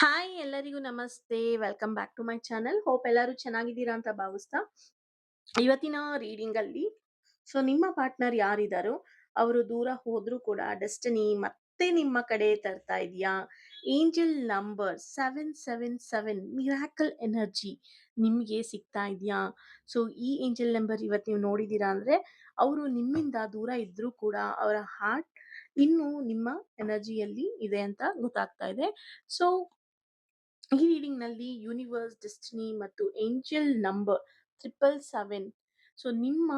Hi ಎಲ್ಲರಿಗೂ ನಮಸ್ತೆ. Welcome back to my channel. Hope ಎಲ್ಲರೂ ಚೆನ್ನಾಗಿದ್ದೀರಾ ಅಂತ ಭಾವಿಸ್ತಾ, ಇವತ್ತಿನ ರೀಡಿಂಗ್ ಅಲ್ಲಿ ನಿಮ್ಮ ಪಾರ್ಟ್ನರ್ ಯಾರಿದಾರೋ ಅವರು ದೂರ ಹೋದ್ರೂ ಕೂಡ ಡೆಸ್ಟಿನಿ ಮತ್ತೆ ನಿಮ್ಮ ಕಡೆ ತರ್ತಾ ಇದೆಯಾ? ಏಂಜಲ್ ನಂಬರ್ 777 ಮಿರಾಕಲ್ ಎನರ್ಜಿ ನಿಮಗೆ ಸಿಗ್ತಾ ಇದೆಯಾ? ಈ ಏಂಜಲ್ ನಂಬರ್ ಇವತ್ತು ನೀವು ನೋಡಿದೀರಾ ಅಂದ್ರೆ ಅವರು ನಿಮ್ಮಿಂದ ದೂರ ಇದ್ರೂ ಕೂಡ ಅವರ ಹಾರ್ಟ್ ಇನ್ನೂ ನಿಮ್ಮ ಎನರ್ಜಿಯಲ್ಲಿ ಇದೆ ಅಂತ ಗೊತ್ತಾಗ್ತಾ ಇದೆ. ಸೊ ಈ ರೀಡಿಂಗ್ ನಲ್ಲಿ ಯೂನಿವರ್ಸ್, ಡೆಸ್ಟಿನಿ ಮತ್ತು ಏಂಜಲ್ ನಂಬರ್ 777 ನಿಮ್ಮ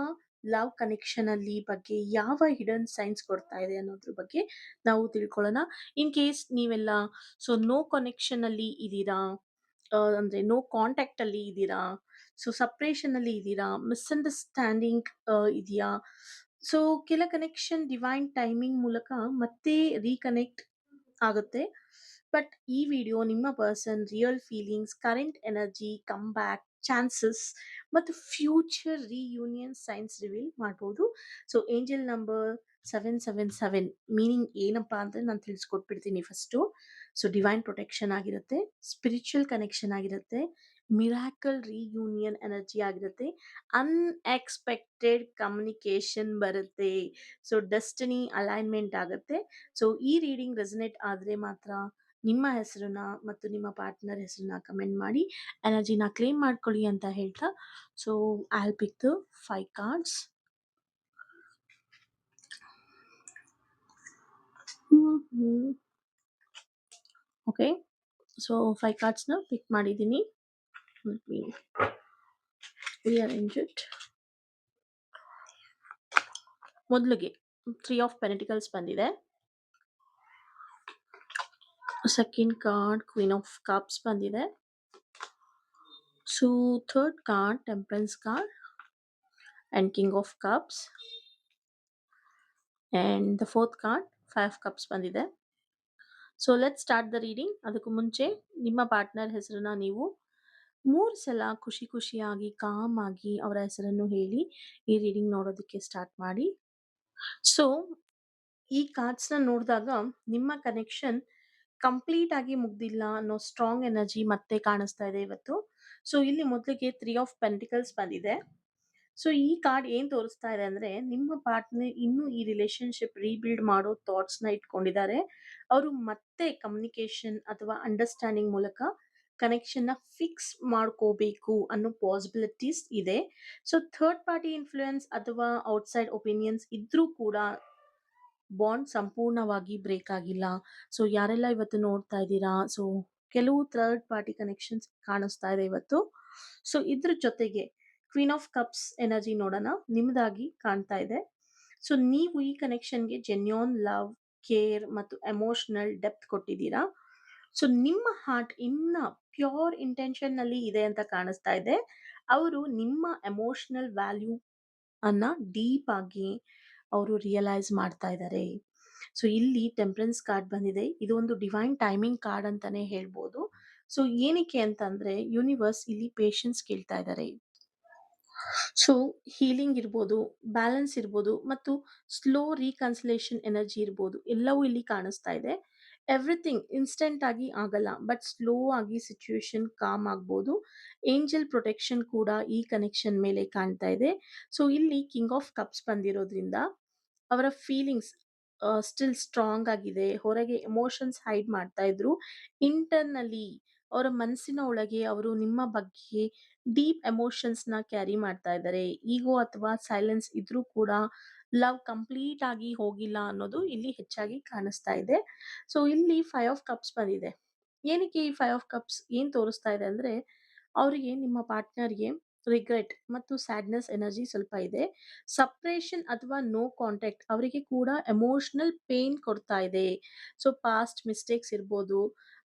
ಲವ್ ಕನೆಕ್ಷನ್ ಅಲ್ಲಿ ಬಗ್ಗೆ ಯಾವ ಹಿಡನ್ ಸೈನ್ಸ್ ಕೊಡ್ತಾ ಇದೆ ಅನ್ನೋದ್ರ ಬಗ್ಗೆ ನಾವು ತಿಳ್ಕೊಳ್ಳೋಣ. ಇನ್ ಕೇಸ್ ನೀವೆಲ್ಲ ನೋ ಕನೆಕ್ಷನ್ ಅಲ್ಲಿ ಇದ್ದೀರಾ, ಅಂದ್ರೆ ನೋ ಕಾಂಟ್ಯಾಕ್ಟ್ ಅಲ್ಲಿ ಇದ್ದೀರಾ, ಸಪ್ರೇಷನ್ ಅಲ್ಲಿ ಇದ್ದೀರಾ, ಮಿಸ್ಅಂಡರ್ಸ್ಟ್ಯಾಂಡಿಂಗ್ ಇದೆಯಾ, ಸೊ ಕೆಲ ಕನೆಕ್ಷನ್ ಡಿವೈನ್ ಟೈಮಿಂಗ್ ಮೂಲಕ ಮತ್ತೆ ರೀಕನೆಕ್ಟ್ ಆಗುತ್ತೆ. ಬಟ್ ಈ ವಿಡಿಯೋ ನಿಮ್ಮ person real feelings, current energy, come back chances ಮತ್ತು ಫ್ಯೂಚರ್ ರಿಯೂನಿಯನ್ ಸೈನ್ಸ್ ರಿವೀಲ್ ಮಾಡ್ಬೋದು. ಏಂಜಲ್ ನಂಬರ್ 777 ಮೀನಿಂಗ್ ಏನಪ್ಪಾ ಅಂದ್ರೆ ನಾನು ತಿಳಿಸ್ಕೊಟ್ಬಿಡ್ತೀನಿ ಫಸ್ಟು. ಡಿವೈನ್ ಪ್ರೊಟೆಕ್ಷನ್ ಆಗಿರುತ್ತೆ, ಸ್ಪಿರಿಚುವಲ್ ಕನೆಕ್ಷನ್ ಆಗಿರುತ್ತೆ, ಮಿರಾಕಲ್ ರಿಯೂನಿಯನ್ ಎನರ್ಜಿ ಆಗಿರುತ್ತೆ, ಅನ್ಎಕ್ಸ್ಪೆಕ್ಟೆಡ್ ಕಮ್ಯುನಿಕೇಶನ್ ಬರುತ್ತೆ, ಡೆಸ್ಟಿನಿ ಅಲೈನ್ಮೆಂಟ್ ಆಗುತ್ತೆ. ಈ ರೀಡಿಂಗ್ ರೆಸನೇಟ್ ಆದ್ರೆ ಮಾತ್ರ ನಿಮ್ಮ ಹೆಸರನ್ನ ಮತ್ತು ನಿಮ್ಮ ಪಾರ್ಟ್ನರ್ ಹೆಸರನ್ನ ಕಮೆಂಟ್ ಮಾಡಿ ಎನರ್ಜಿನ ಕ್ಲೇಮ್ ಮಾಡ್ಕೊಳ್ಳಿ ಅಂತ ಹೇಳ್ತಾ, so I pick the 5 cards. Okay, 5 ಕಾರ್ಡ್ಸ್ನ ಪಿಕ್ ಮಾಡಿದ್ದೀನಿ. Rearrange it. ಮೊದಲಿಗೆ 3 ಆಫ್ ಪೆಂಟಿಕಲ್ಸ್ ಬಂದಿದೆ. Second card queen of cups ಬಂದಿದೆ. Third card temperance card and king of cups. And the fourth card 5 cups ಬಂದಿದೆ. Let start the reading. ಅದಕ್ಕೂ ಮುಂಚೆ ನಿಮ್ಮ partner ಹೆಸರನ್ನ ನೀವು 3 ಸಲ ಖುಷಿ ಖುಷಿಯಾಗಿ ಕಾಮ್ ಆಗಿ ಅವರ ಹೆಸರನ್ನು ಹೇಳಿ ಈ ರೀಡಿಂಗ್ ನೋಡೋದಕ್ಕೆ ಸ್ಟಾರ್ಟ್ ಮಾಡಿ. ಈ ಕಾರ್ಡ್ಸ್ನ ನೋಡಿದಾಗ ನಿಮ್ಮ ಕನೆಕ್ಷನ್ ಕಂಪ್ಲೀಟ್ ಆಗಿ ಮುಗ್ದಿಲ್ಲ ಅನ್ನೋ ಸ್ಟ್ರಾಂಗ್ ಎನರ್ಜಿ ಮತ್ತೆ ಕಾಣಿಸ್ತಾ ಇದೆ ಇವತ್ತು. ಇಲ್ಲಿ ಮೊದಲಿಗೆ 3 ಆಫ್ ಪೆಂಟಿಕಲ್ಸ್ ಬಂದಿದೆ. ಈ ಕಾರ್ಡ್ ಏನ್ ತೋರಿಸ್ತಾ ಇದೆ ಅಂದ್ರೆ ನಿಮ್ಮ ಪಾರ್ಟ್ನರ್ ಇನ್ನೂ ಈ ರಿಲೇಶನ್ಶಿಪ್ ರೀಬಿಲ್ಡ್ ಮಾಡೋ ಥಾಟ್ಸ್ ನ ಇಟ್ಕೊಂಡಿದ್ದಾರೆ. ಅವರು ಮತ್ತೆ ಕಮ್ಯುನಿಕೇಶನ್ ಅಥವಾ ಅಂಡರ್ಸ್ಟ್ಯಾಂಡಿಂಗ್ ಮೂಲಕ ಕನೆಕ್ಷನ್ ನ ಫಿಕ್ಸ್ ಮಾಡ್ಕೋಬೇಕು ಅನ್ನೋ ಪಾಸಿಬಿಲಿಟೀಸ್ ಇದೆ. ಥರ್ಡ್ ಪಾರ್ಟಿ ಇನ್ಫ್ಲೂಯೆನ್ಸ್ ಅಥವಾ ಔಟ್ಸೈಡ್ ಒಪಿನಿಯನ್ಸ್ ಇದ್ರೂ ಕೂಡ ಬಾಂಡ್ ಸಂಪೂರ್ಣವಾಗಿ ಬ್ರೇಕ್ ಆಗಿಲ್ಲ. ಯಾರೆಲ್ಲ ಇವತ್ತು ನೋಡ್ತಾ ಇದ್ದೀರಾ, ಕೆಲವು ಥರ್ಡ್ ಪಾರ್ಟಿ ಕನೆಕ್ಷನ್ಸ್ ಕಾಣಿಸ್ತಾ ಇದೆ ಇವತ್ತು. ಇದ್ರ ಜೊತೆಗೆ ಕ್ವೀನ್ ಆಫ್ ಕಪ್ಸ್ ಎನರ್ಜಿ ನೋಡೋಣ, ನಿಮ್ದಾಗಿ ಕಾಣ್ತಾ ಇದೆ. ನೀವು ಈ ಕನೆಕ್ಷನ್ಗೆ ಜೆನ್ಯೂನ್ ಲವ್, ಕೇರ್ ಮತ್ತು ಎಮೋಷನಲ್ ಡೆಪ್ತ್ ಕೊಟ್ಟಿದ್ದೀರಾ. ನಿಮ್ಮ ಹಾರ್ಟ್ ಇನ್ನ ಪ್ಯೂರ್ ಇಂಟೆನ್ಷನ್ ನಲ್ಲಿ ಇದೆ ಅಂತ ಕಾಣಿಸ್ತಾ ಇದೆ. ಅವರು ನಿಮ್ಮ ಎಮೋಷನಲ್ ವ್ಯಾಲ್ಯೂ ಅನ್ನ ಡೀಪ್ ಆಗಿ ಅವರು ರಿಯಲೈಸ್ ಮಾಡ್ತಾ ಇದ್ದಾರೆ. ಇಲ್ಲಿ ಟೆಂಪರೆನ್ಸ್ ಕಾರ್ಡ್ ಬಂದಿದೆ. ಇದು ಒಂದು ಡಿವೈನ್ ಟೈಮಿಂಗ್ ಕಾರ್ಡ್ ಅಂತಾನೆ ಹೇಳ್ಬೋದು. ಏನಕ್ಕೆ ಅಂತಂದ್ರೆ ಯೂನಿವರ್ಸ್ ಇಲ್ಲಿ ಪೇಷನ್ಸ್ ಕೇಳ್ತಾ ಇದ್ದಾರೆ. ಹೀಲಿಂಗ್ ಇರ್ಬೋದು, ಬ್ಯಾಲೆನ್ಸ್ ಇರ್ಬೋದು ಮತ್ತು ಸ್ಲೋ ರೀಕನ್ಸಿಲೇಷನ್ ಎನರ್ಜಿ ಇರ್ಬೋದು, ಎಲ್ಲವೂ ಇಲ್ಲಿ ಕಾಣಿಸ್ತಾ ಇದೆ. ಎವ್ರಿಥಿಂಗ್ ಇನ್ಸ್ಟೆಂಟ್ ಆಗಿ ಆಗಲ್ಲ, ಬಟ್ ಸ್ಲೋ ಆಗಿ ಸಿಚುವೇಶನ್ ಕಾಮ್ ಆಗ್ಬೋದು. ಏಂಜಲ್ ಪ್ರೊಟೆಕ್ಷನ್ ಕೂಡ ಈ ಕನೆಕ್ಷನ್ ಮೇಲೆ ಕಾಣ್ತಾ ಇದೆ. ಇಲ್ಲಿ ಕಿಂಗ್ ಆಫ್ ಕಪ್ಸ್ ಬಂದಿರೋದ್ರಿಂದ ಅವರ ಫೀಲಿಂಗ್ಸ್ ಸ್ಟಿಲ್ ಸ್ಟ್ರಾಂಗ್ ಆಗಿದೆ. ಹೊರಗೆ ಎಮೋಷನ್ಸ್ ಹೈಡ್ ಮಾಡ್ತಾ ಇದ್ರು, ಇಂಟರ್ನಲಿ ಅವರ ಮನಸ್ಸಿನ ಒಳಗೆ ಅವರು ನಿಮ್ಮ ಬಗ್ಗೆ ಡೀಪ್ ಎಮೋಷನ್ಸ್ ನ ಕ್ಯಾರಿ ಮಾಡ್ತಾ ಇದ್ದಾರೆ. ಈಗೋ ಅಥವಾ ಸೈಲೆನ್ಸ್ ಇದ್ರೂ ಕೂಡ ಲವ್ ಕಂಪ್ಲೀಟ್ ಆಗಿ ಹೋಗಿಲ್ಲ ಅನ್ನೋದು ಇಲ್ಲಿ ಹೆಚ್ಚಾಗಿ ಕಾಣಿಸ್ತಾ ಇದೆ. ಇಲ್ಲಿ 5 ಆಫ್ ಕಪ್ಸ್ ಬಂದಿದೆ. ಏನಕ್ಕೆ ಈ 5 ಆಫ್ ಕಪ್ಸ್ ಏನ್ ತೋರಿಸ್ತಾ ಇದೆ ಅಂದ್ರೆ ಅವರಿಗೆ ನಿಮ್ಮ ಪಾರ್ಟ್ನರ್ಗೆ ರಿಗ್ರೆಟ್ ಮತ್ತು ಸ್ಯಾಡ್ನೆಸ್ ಎನರ್ಜಿ ಸ್ವಲ್ಪ ಇದೆ. ಸಪ್ರೇಷನ್ ಅಥವಾ ನೋ ಕಾಂಟ್ಯಾಕ್ಟ್ ಅವರಿಗೆ ಕೂಡ ಎಮೋಷನಲ್ ಪೇನ್ ಕೊಡ್ತಾ ಇದೆ. ಪಾಸ್ಟ್ ಮಿಸ್ಟೇಕ್ಸ್ ಇರ್ಬೋದು,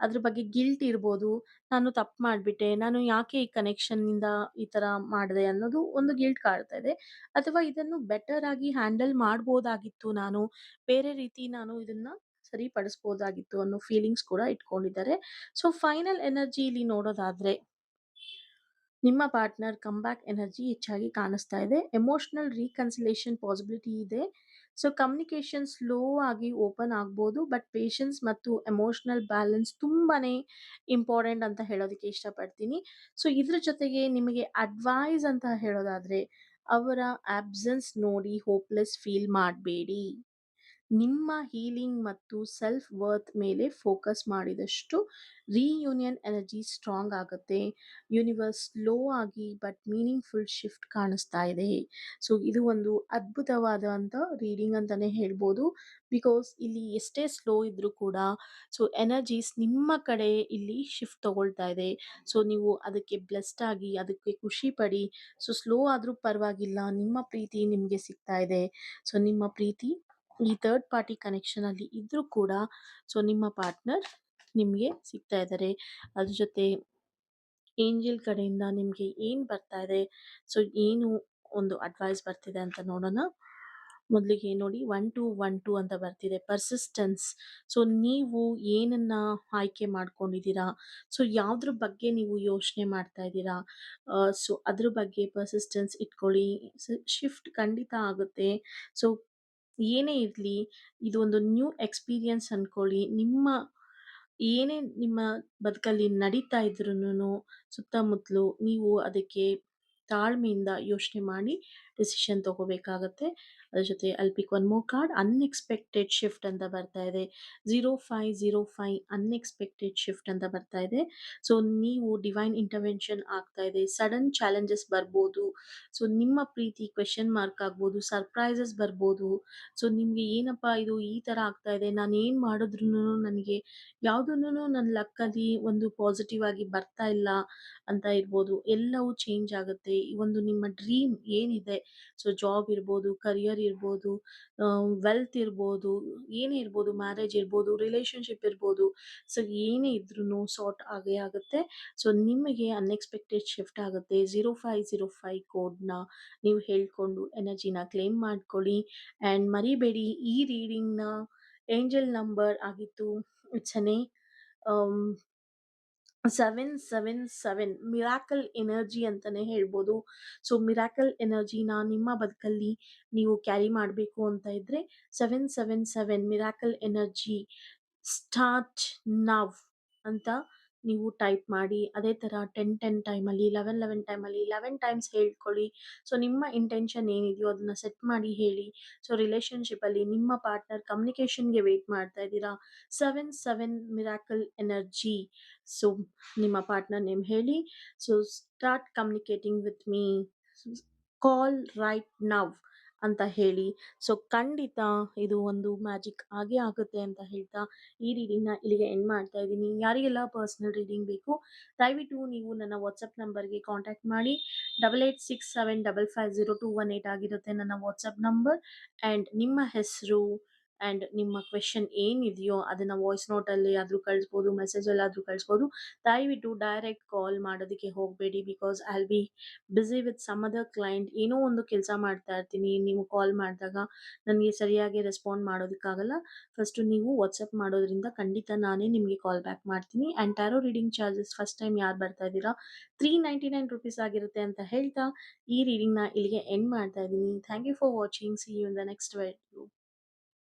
ಅದ್ರ ಬಗ್ಗೆ ಗಿಲ್ಟ್ ಇರ್ಬೋದು, ನಾನು ತಪ್ಪು ಮಾಡ್ಬಿಟ್ಟೆ, ನಾನು ಯಾಕೆ ಈ ಕನೆಕ್ಷನ್ ನಿಂದ ಈ ತರ ಮಾಡಿದೆ ಅನ್ನೋದು ಒಂದು ಗಿಲ್ಟ್ ಕಾಡ್ತಾ ಇದೆ. ಅಥವಾ ಇದನ್ನು ಬೆಟರ್ ಆಗಿ ಹ್ಯಾಂಡಲ್ ಮಾಡ್ಬೋದಾಗಿತ್ತು, ನಾನು ಬೇರೆ ರೀತಿ ನಾನು ಇದನ್ನ ಸರಿಪಡಿಸ್ಬೋದಾಗಿತ್ತು ಅನ್ನೋ ಫೀಲಿಂಗ್ಸ್ ಕೂಡ ಇಟ್ಕೊಂಡಿದ್ದಾರೆ. ಫೈನಲ್ ಎನರ್ಜಿ ಇಲ್ಲಿ ನೋಡೋದಾದ್ರೆ ನಿಮ್ಮ ಪಾರ್ಟ್ನರ್ ಕಮ್‌ಬ್ಯಾಕ್ ಎನರ್ಜಿ ಹೆಚ್ಚಾಗಿ ಕಾಣಿಸ್ತಾ ಇದೆ. ಎಮೋಷನಲ್ ರೀಕನ್ಸಿಲೇಷನ್ ಪಾಸಿಬಿಲಿಟಿ ಇದೆ. ಸೊ ಕಮ್ಯುನಿಕೇಷನ್ ಸ್ಲೋ ಆಗಿ ಓಪನ್ ಆಗ್ಬೋದು. ಬಟ್ ಪೇಷನ್ಸ್ ಮತ್ತು ಎಮೋಷನಲ್ ಬ್ಯಾಲೆನ್ಸ್ ತುಂಬಾನೇ ಇಂಪಾರ್ಟೆಂಟ್ ಅಂತ ಹೇಳೋದಕ್ಕೆ ಇಷ್ಟಪಡ್ತೀನಿ. ಸೊ ಇದ್ರ ಜೊತೆಗೆ ನಿಮಗೆ ಅಡ್ವೈಸ್ ಅಂತ ಹೇಳೋದಾದ್ರೆ, ಅವರ ಆಬ್ಸೆನ್ಸ್ ನೋಡಿ ಹೋಪ್‌ಲೆಸ್ ಫೀಲ್ ಮಾಡಬೇಡಿ. ನಿಮ್ಮ ಹೀಲಿಂಗ್ ಮತ್ತು ಸೆಲ್ಫ್ ವರ್ತ್ ಮೇಲೆ ಫೋಕಸ್ ಮಾಡಿದಷ್ಟು ರೀಯೂನಿಯನ್ ಎನರ್ಜಿ ಸ್ಟ್ರಾಂಗ್ ಆಗುತ್ತೆ. ಯೂನಿವರ್ಸ್ ಸ್ಲೋ ಆಗಿ ಬಟ್ ಮೀನಿಂಗ್ಫುಲ್ ಶಿಫ್ಟ್ ಕಾಣಿಸ್ತಾ ಇದೆ. ಸೊ ಇದು ಒಂದು ಅದ್ಭುತವಾದಂಥ ರೀಡಿಂಗ್ ಅಂತಾನೆ ಹೇಳ್ಬೋದು. ಬಿಕಾಸ್ ಇಲ್ಲಿ ಎಷ್ಟೇ ಸ್ಲೋ ಇದ್ರೂ ಕೂಡ ಸೊ ಎನರ್ಜೀಸ್ ನಿಮ್ಮ ಕಡೆ ಇಲ್ಲಿ ಶಿಫ್ಟ್ ತಗೊಳ್ತಾ ಇದೆ. ಸೊ ನೀವು ಅದಕ್ಕೆ ಬ್ಲೆಸ್ಡ್ ಆಗಿ ಅದಕ್ಕೆ ಖುಷಿ ಪಡಿ. ಸೊ ಸ್ಲೋ ಆದರೂ ಪರವಾಗಿಲ್ಲ, ನಿಮ್ಮ ಪ್ರೀತಿ ನಿಮಗೆ ಸಿಗ್ತಾ ಇದೆ. ಸೊ ನಿಮ್ಮ ಪ್ರೀತಿ ಈ ಥರ್ಡ್ ಪಾರ್ಟಿ ಕನೆಕ್ಷನ್ ಅಲ್ಲಿ ಇದ್ರೂ ಕೂಡ ಸೊ ನಿಮ್ಮ ಪಾರ್ಟ್ನರ್ ನಿಮಗೆ ಸಿಗ್ತಾ ಇದ್ದಾರೆ. ಅದ್ರ ಜೊತೆ ಏಂಜಲ್ ಕಡೆಯಿಂದ ನಿಮಗೆ ಏನು ಬರ್ತಾ ಇದೆ, ಸೊ ಏನು ಒಂದು ಅಡ್ವೈಸ್ ಬರ್ತಿದೆ ಅಂತ ನೋಡೋಣ. ಮೊದಲಿಗೆ ನೋಡಿ 1212 ಅಂತ ಬರ್ತಿದೆ ಪರ್ಸಿಸ್ಟೆನ್ಸ್. ಸೊ ನೀವು ಏನನ್ನ ಆಯ್ಕೆ ಮಾಡ್ಕೊಂಡಿದ್ದೀರಾ, ಸೊ ಯಾವುದ್ರ ಬಗ್ಗೆ ನೀವು ಯೋಚನೆ ಮಾಡ್ತಾ ಇದ್ದೀರಾ, ಸೊ ಅದ್ರ ಬಗ್ಗೆ ಪರ್ಸಿಸ್ಟೆನ್ಸ್ ಇಟ್ಕೊಳ್ಳಿ. ಶಿಫ್ಟ್ ಖಂಡಿತ ಆಗುತ್ತೆ. ಸೊ ಏನೇ ಇರಲಿ, ಇದು ಒಂದು ನ್ಯೂ ಎಕ್ಸ್ಪೀರಿಯನ್ಸ್ ಅನ್ಕೊಳ್ಳಿ. ಏನೇ ನಿಮ್ಮ ಬದುಕಲ್ಲಿ ನಡೀತಾ ಇದ್ರೂನು ಸುತ್ತಮುತ್ತಲು ನೀವು ಅದಕ್ಕೆ ತಾಳ್ಮೆಯಿಂದ ಯೋಚನೆ ಮಾಡಿ ಡಿಸಿಷನ್ ತಗೋಬೇಕಾಗತ್ತೆ. ಅದ್ರ ಜೊತೆ I'll pick one more card. Unexpected shift ಅಂತ ಬರ್ತಾ ಇದೆ. 0505 ಅನ್ಎಕ್ಸ್ಪೆಕ್ಟೆಡ್ ಶಿಫ್ಟ್ ಅಂತ ಬರ್ತಾ ಇದೆ. ಸೊ ನೀವು ಡಿವೈನ್ ಇಂಟರ್ವೆನ್ಷನ್ ಆಗ್ತಾ ಇದೆ. ಸಡನ್ ಚಾಲೆಂಜಸ್ ಬರ್ಬೋದು. ಸೊ ನಿಮ್ಮ ಪ್ರೀತಿ ಕ್ವೆಶ್ಚನ್ ಮಾರ್ಕ್ ಆಗ್ಬೋದು. ಸರ್ಪ್ರೈಸಸ್ ಬರ್ಬೋದು. ಸೊ ನಿಮಗೆ ಏನಪ್ಪ ಇದು ಈ ಥರ ಆಗ್ತಾ ಇದೆ, ನಾನು ಏನು ಮಾಡಿದ್ರೂ ನನಗೆ ಯಾವುದನ್ನೂ ನನ್ನ ಲಕ್ಕಲ್ಲಿ ಒಂದು ಪಾಸಿಟಿವ್ ಆಗಿ ಬರ್ತಾ ಇಲ್ಲ ಅಂತ ಇರ್ಬೋದು. ಎಲ್ಲವೂ ಚೇಂಜ್ ಆಗುತ್ತೆ. ಈ ಒಂದು ನಿಮ್ಮ ಡ್ರೀಮ್ ಏನಿದೆ, ಸೊ ಜಾಬ್ ಇರ್ಬೋದು, ಕರಿಯರ್ ಇರ್ಬೋದು, ವೆಲ್ತ್ ಇರ್ಬೋದು, ಏನೇ ಇರ್ಬೋದು, ಮ್ಯಾರೇಜ್ ಇರ್ಬೋದು, ರಿಲೇಶನ್ಶಿಪ್ ಇರ್ಬೋದು. ಸೊ ಏನೇ ಇದ್ರೂ ಸಾರ್ಟ್ ಆಗೇ ಆಗುತ್ತೆ. ಸೊ ನಿಮಗೆ ಅನ್ಎಕ್ಸ್ಪೆಕ್ಟೆಡ್ ಶಿಫ್ಟ್ ಆಗುತ್ತೆ. 0505 ಕೋಡ್ನ ನೀವು ಹೇಳ್ಕೊಂಡು ಎನರ್ಜಿನ ಕ್ಲೇಮ್ ಮಾಡ್ಕೊಳ್ಳಿ. ಆ್ಯಂಡ್ ಮರಿಬೇಡಿ, ಈ ರೀಡಿಂಗ್ನ ಏಂಜಲ್ ನಂಬರ್ ಆಗಿತ್ತು ಇಟ್ಸ್ 777 ಮಿರಾಕಲ್ ಎನರ್ಜಿ ಅಂತಾನೆ ಹೇಳ್ಬೋದು. ಸೊ ಮಿರಾಕಲ್ ಎನರ್ಜಿನ ನಿಮ್ಮ ಬದುಕಲ್ಲಿ ನೀವು ಕ್ಯಾರಿ ಮಾಡಬೇಕು ಅಂತ ಇದ್ರೆ 777 ಮಿರಾಕಲ್ ಎನರ್ಜಿ ಸ್ಟಾರ್ಟ್ ನವ್ ಅಂತ ನೀವು ಟೈಪ್ ಮಾಡಿ. ಅದೇ ಥರ 10 ಟೈಮಲ್ಲಿ 11 ಟೈಮಲ್ಲಿ 11 ಟೈಮ್ಸ್ ಹೇಳ್ಕೊಳ್ಳಿ. ಸೊ ನಿಮ್ಮ ಇಂಟೆನ್ಷನ್ ಏನಿದೆಯೋ ಅದನ್ನ ಸೆಟ್ ಮಾಡಿ ಹೇಳಿ. ಸೊ ರಿಲೇಶನ್ಶಿಪ್ಪಲ್ಲಿ ನಿಮ್ಮ ಪಾರ್ಟ್ನರ್ ಕಮ್ಯುನಿಕೇಷನ್ಗೆ ವೇಟ್ ಮಾಡ್ತಾ ಇದ್ದೀರಾ. 77 ಮಿರಾಕಲ್ ಎನರ್ಜಿ. ಸೊ ನಿಮ್ಮ ಪಾರ್ಟ್ನರ್ ನೇಮ್ ಹೇಳಿ. So start communicating with me, call right now ಅಂತ ಹೇಳಿ. ಸೊ ಖಂಡಿತ ಇದು ಒಂದು ಮ್ಯಾಜಿಕ್ ಆಗೇ ಆಗುತ್ತೆ ಅಂತ ಹೇಳ್ತಾ ಈ ರೀಡಿಂಗ್ನ ಇಲ್ಲಿಗೆ ಎಂಡ್ ಮಾಡ್ತಾ ಇದ್ದೀನಿ. ಯಾರಿಗೆಲ್ಲ ಪರ್ಸನಲ್ ರೀಡಿಂಗ್ ಬೇಕು ದಯವಿಟ್ಟು ನೀವು ನನ್ನ ವಾಟ್ಸಪ್ ನಂಬರ್ಗೆ ಕಾಂಟ್ಯಾಕ್ಟ್ ಮಾಡಿ. 8867550218 ಆಗಿರುತ್ತೆ ನನ್ನ ವಾಟ್ಸಪ್ ನಂಬರ್. ಆ್ಯಂಡ್ ನಿಮ್ಮ ಹೆಸರು ಆ್ಯಂಡ್ ನಿಮ್ಮ ಕ್ವೆಶನ್ ಏನಿದೆಯೋ ಅದನ್ನು ವಾಯ್ಸ್ ನೋಟಲ್ಲಿ ಆದರೂ ಕಳಿಸ್ಬೋದು, ಮೆಸೇಜಲ್ಲಾದರೂ ಕಳಿಸ್ಬೋದು. ದಯವಿಟ್ಟು ಡೈರೆಕ್ಟ್ ಕಾಲ್ ಮಾಡೋದಕ್ಕೆ ಹೋಗಬೇಡಿ. Because I will be busy with some other client. ಏನೋ ಒಂದು ಕೆಲಸ ಮಾಡ್ತಾ ಇರ್ತೀನಿ, ನೀವು ಕಾಲ್ ಮಾಡಿದಾಗ ನನಗೆ ಸರಿಯಾಗಿ ರೆಸ್ಪಾಂಡ್ ಮಾಡೋದಕ್ಕಾಗಲ್ಲ. ಫಸ್ಟು ನೀವು ವಾಟ್ಸಪ್ ಮಾಡೋದ್ರಿಂದ ಖಂಡಿತ ನಾನೇ ನಿಮಗೆ ಕಾಲ್ ಬ್ಯಾಕ್ ಮಾಡ್ತೀನಿ. And tarot reading charges first time ಯಾರು ಬರ್ತಾ ಇದ್ದೀರಾ ₹399 ಆಗಿರುತ್ತೆ ಅಂತ ಹೇಳ್ತಾ ಈ ರೀಡಿಂಗ್ನ ಇಲ್ಲಿಗೆ ಎಂಡ್ ಮಾಡ್ತಾ ಇದ್ದೀನಿ. Thank you for watching. See you in the next video.